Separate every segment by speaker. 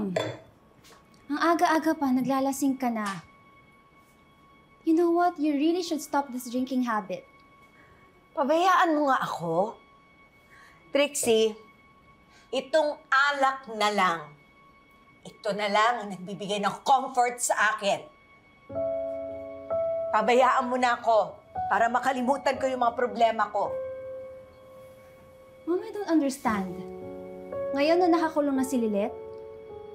Speaker 1: Mom, ang aga-aga pa, naglalasing ka na. You know what? You really should stop this drinking habit.
Speaker 2: Pabayaan mo nga ako. Trixie, itong alak na lang. Ito na lang ang nagbibigay ng comfort sa akin. Pabayaan mo na ako para makalimutan ko yung mga problema ko.
Speaker 1: Mom, I don't understand. Ngayon na nakakulong na si Lilet,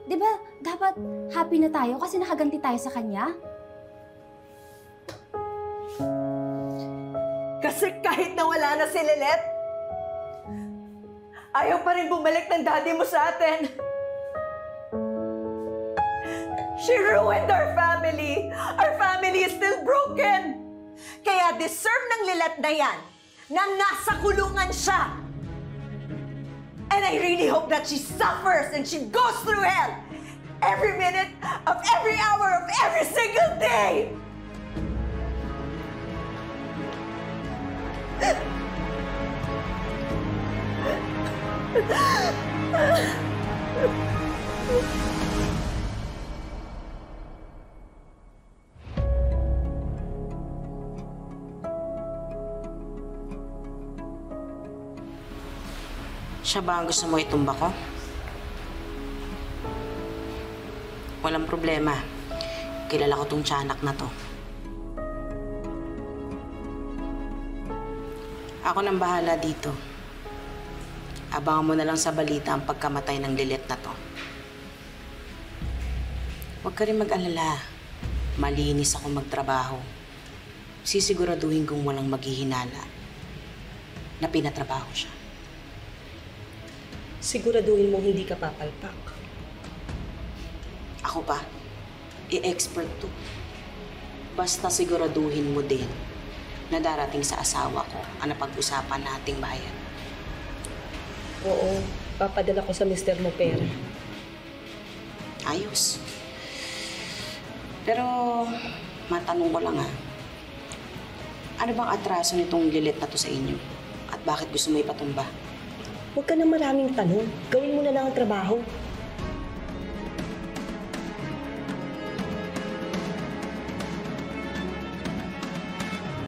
Speaker 1: di ba dapat happy na tayo kasi nakaganti tayo sa kanya?
Speaker 2: Kasi kahit nawala na si Lilet, ayaw pa rin bumalik ng daddy mo sa atin. She ruined our family. Our family is still broken. Kaya deserve ng Lilet na yan na nasa kulungan siya. And I really hope that she suffers and she goes through hell every minute of every hour of every single day.
Speaker 3: Siya ba ang gusto mo itumba ko? Walang problema. Kilala ko tong tiyanak na to. Ako nang bahala dito. Abangan mo na lang sa balita ang pagkamatay ng Lilet na to. Huwag ka rin mag-alala. Malinis ako magtrabaho. Sisiguraduhin kong walang maghihinala na pinatrabaho siya.
Speaker 4: Siguraduhin mong hindi ka papalpak.
Speaker 3: Ako ba? I-expert to. Basta siguraduhin mo din na darating sa asawa ko ang napag-usapan nating bayan.
Speaker 4: Oo, papadala ko sa mister mo pera.
Speaker 3: Ayos. Pero, matanong ko lang ano bang atraso nitong Lilet na to sa inyo? At bakit gusto mo ipatumba?
Speaker 4: Huwag ka na maraming tanong. Gawin mo na lang ang trabaho.